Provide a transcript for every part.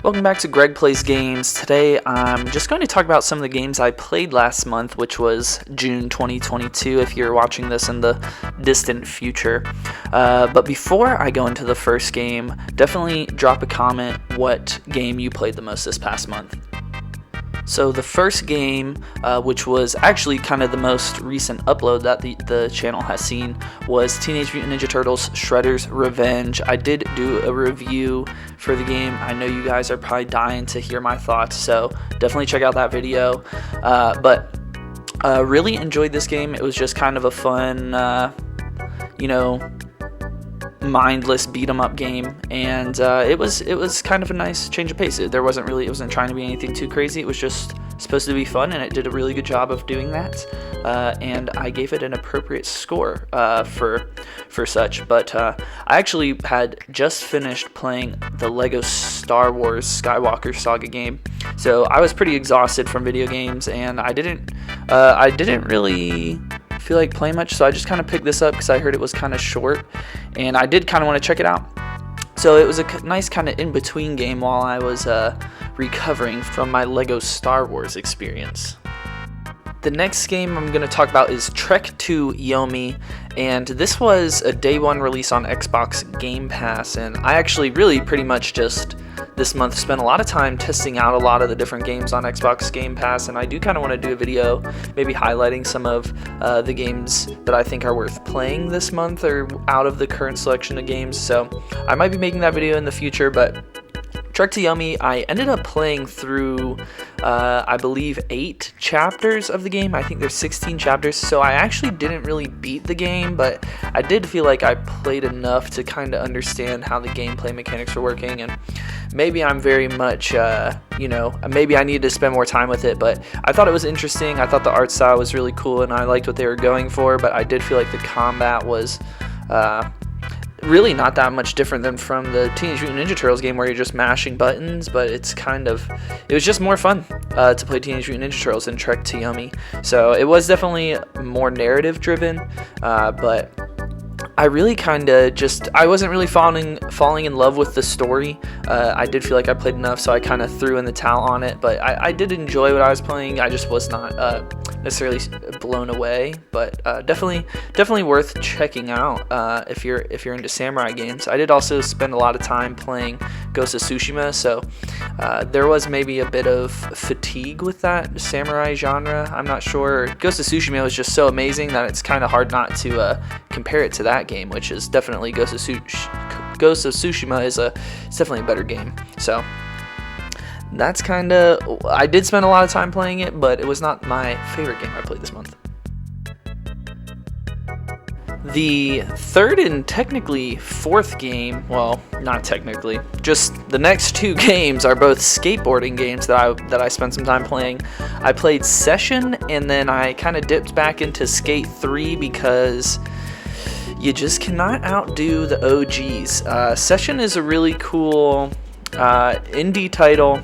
Welcome back to Greg Plays Games. Today I'm just going to talk about some of the games I played last month, which was June 2022 if you're watching this in the distant future. But before I go into the first game, definitely drop a comment what game you played the most this past month. So the first game, which was actually kind of the most recent upload that the channel has seen, was Teenage Mutant Ninja Turtles Shredder's Revenge. I did do a review for the game. I know you guys are probably dying to hear my thoughts, so definitely check out that video. But really enjoyed this game. It was just kind of a fun, mindless beat 'em up game, and it was kind of a nice change of pace. It wasn't trying to be anything too crazy. It was just supposed to be fun, and it did a really good job of doing that. And I gave it an appropriate score for such. But I actually had just finished playing the Lego Star Wars Skywalker Saga game, so I was pretty exhausted from video games, and I didn't really feel like playing much, so I just kind of picked this up because I heard it was kind of short, and I did kind of want to check it out. So it was a nice kind of in-between game while I was recovering from my Lego Star Wars experience. The next game I'm going to talk about is Trek to Yomi, and this was a day one release on Xbox Game Pass, and I actually really pretty much just this month spent a lot of time testing out a lot of the different games on Xbox Game Pass, and I do kind of want to do a video maybe highlighting some of the games that I think are worth playing this month or out of the current selection of games, so I might be making that video in the future. But Trek to Yomi, I ended up playing through, I believe, 8 chapters of the game. I think there's 16 chapters, so I actually didn't really beat the game, but I did feel like I played enough to kind of understand how the gameplay mechanics were working, and maybe I'm very much, maybe I needed to spend more time with it, but I thought it was interesting. I thought the art style was really cool, and I liked what they were going for, but I did feel like the combat was really not that much different than from the Teenage Mutant Ninja Turtles game where you're just mashing buttons, but it was just more fun to play Teenage Mutant Ninja Turtles than Trek to Yomi. So it was definitely more narrative driven, but I really I wasn't really falling in love with the story. I did feel like I played enough, so I kind of threw in the towel on it, but I did enjoy what I was playing. I just was not necessarily blown away, but definitely worth checking out if you're into samurai games. I did also spend a lot of time playing Ghost of Tsushima, so there was maybe a bit of fatigue with that samurai genre. I'm not sure. Ghost of Tsushima was just so amazing that it's kind of hard not to compare it to that game, which is definitely Ghost of Tsushima is it's definitely a better game. So that's I did spend a lot of time playing it, but it was not my favorite game I played this month. The third and technically fourth game, well, not technically, just the next 2 games are both skateboarding games that I spent some time playing. I played Session, and then I kind of dipped back into Skate 3 because you just cannot outdo the OGs. Session is a really cool indie title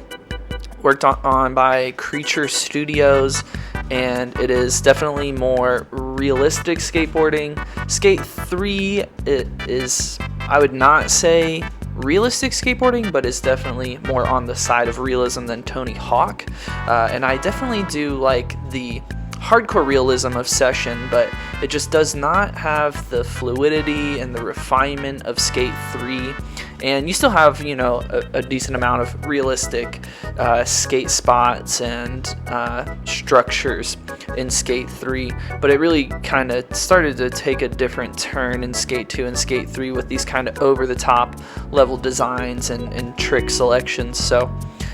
worked on by Creature Studios, and it is definitely more realistic skateboarding. Skate 3 is, I would not say realistic skateboarding, but it's definitely more on the side of realism than Tony Hawk, and I definitely do like the hardcore realism of Session, but it just does not have the fluidity and the refinement of Skate 3. And you still have, a decent amount of realistic skate spots and structures in Skate 3, but it really kind of started to take a different turn in Skate 2 and Skate 3 with these kind of over-the-top level designs and trick selections. So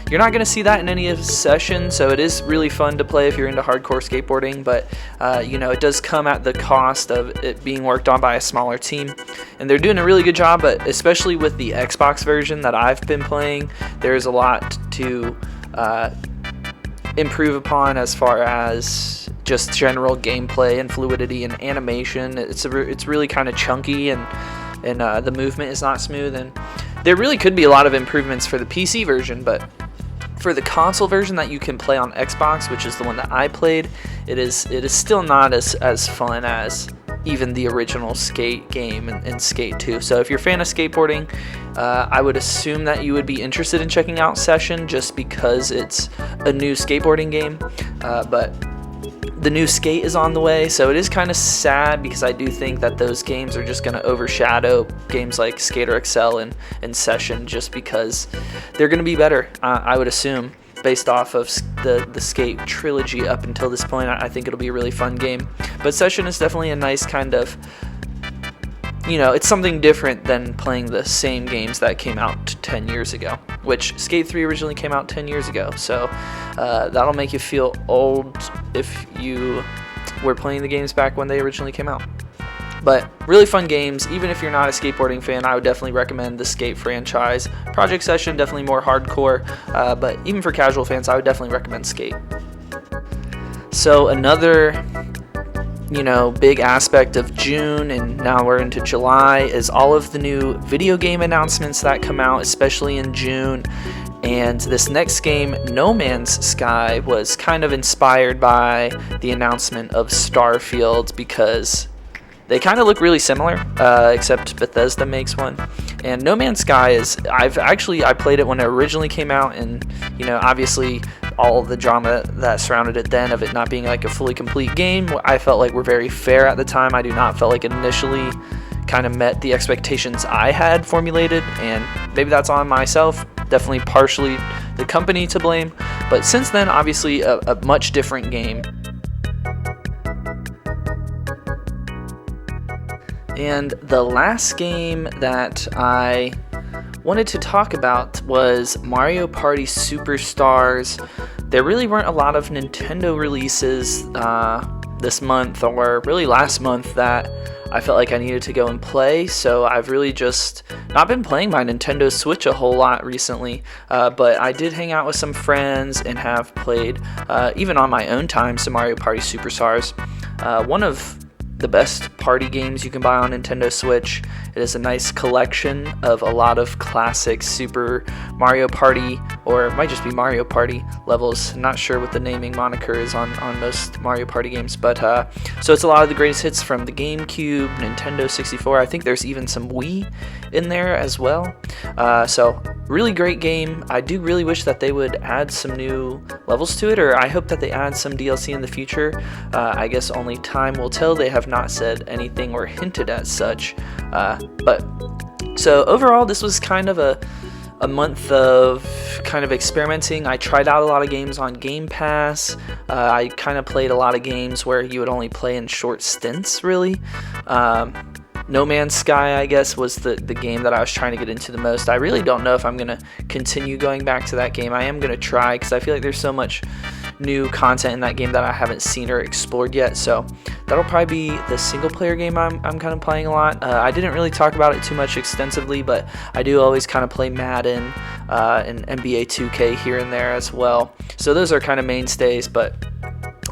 you're not going to see that in any of the sessions, so it is really fun to play if you're into hardcore skateboarding, but it does come at the cost of it being worked on by a smaller team, and they're doing a really good job, but especially with the Xbox version that I've been playing, there's a lot to improve upon as far as just general gameplay and fluidity and animation. It's really kind of chunky, and the movement is not smooth, and there really could be a lot of improvements for the PC version, but for the console version that you can play on Xbox, which is the one that I played, it is still not as fun as even the original Skate game and Skate 2. So if you're a fan of skateboarding, I would assume that you would be interested in checking out Session just because it's a new skateboarding game. But the new Skate is on the way, so it is kind of sad because I do think that those games are just going to overshadow games like Skater XL and Session just because they're going to be better, I would assume, based off of the Skate trilogy up until this point. I think it'll be a really fun game. But Session is definitely a nice kind of, it's something different than playing the same games that came out 10 years ago, which Skate 3 originally came out 10 years ago. So that'll make you feel old if you were playing the games back when they originally came out. But really fun games. Even if you're not a skateboarding fan, I would definitely recommend the Skate franchise. Project Session, definitely more hardcore, but even for casual fans, I would definitely recommend Skate. So another big aspect of June, and now we're into July, is all of the new video game announcements that come out, especially in June. And this next game, No Man's Sky, was kind of inspired by the announcement of Starfield because they kind of look really similar, except Bethesda makes one. And No Man's Sky I played it when it originally came out, and obviously all the drama that surrounded it then of it not being like a fully complete game, I felt like were very fair at the time. I do not feel like it initially kind of met the expectations I had formulated, and maybe that's on myself, definitely partially the company to blame. But since then, obviously a much different game. And the last game that I wanted to talk about was Mario Party Superstars. There really weren't a lot of Nintendo releases this month, or really last month, that I felt like I needed to go and play, so I've really just not been playing my Nintendo Switch a whole lot recently, but I did hang out with some friends and have played, even on my own time, some Mario Party Superstars. One of the best party games you can buy on Nintendo Switch. It is a nice collection of a lot of classic Super Mario Party, or it might just be Mario Party levels. I'm not sure what the naming moniker is on most Mario Party games, but so it's a lot of the greatest hits from the GameCube, Nintendo 64. I think there's even some Wii in there as well. So really great game. I do really wish that they would add some new levels to it, or I hope that they add some DLC in the future. I guess only time will tell. They have not said anything or hinted at such. But so overall, this was kind of a month of kind of experimenting. I tried out a lot of games on Game Pass. I kind of played a lot of games where you would only play in short stints, really. No Man's Sky, I guess, was the game that I was trying to get into the most. I really don't know if I'm going to continue going back to that game. I am going to try because I feel like there's so much new content in that game that I haven't seen or explored yet. So that'll probably be the single player game I'm kind of playing a lot. I didn't really talk about it too much extensively, but I do always kind of play Madden and NBA 2K here and there as well. So those are kind of mainstays, but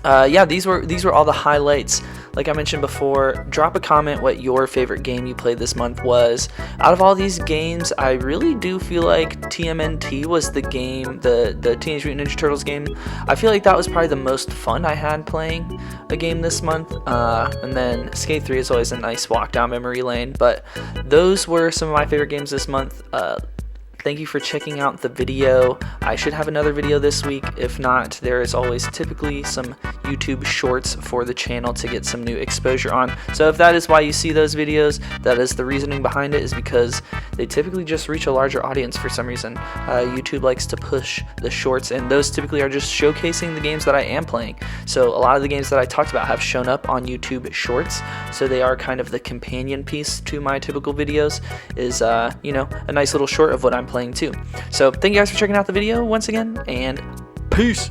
yeah, these were all the highlights. Like I mentioned before, drop a comment what your favorite game you played this month was. Out of all these games, I really do feel like TMNT was the game, the Teenage Mutant Ninja Turtles game. I feel like that was probably the most fun I had playing a game this month. And then Skate 3 is always a nice walk down memory lane. But those were some of my favorite games this month. Thank you for checking out the video. I should have another video this week. If not, there is always typically some YouTube shorts for the channel to get some new exposure on. So if that is why you see those videos, that is the reasoning behind it, is because they typically just reach a larger audience for some reason. YouTube likes to push the shorts, and those typically are just showcasing the games that I am playing. So a lot of the games that I talked about have shown up on YouTube shorts, so they are kind of the companion piece to my typical videos, is a nice little short of what I'm playing too. So thank you guys for checking out the video once again, and peace!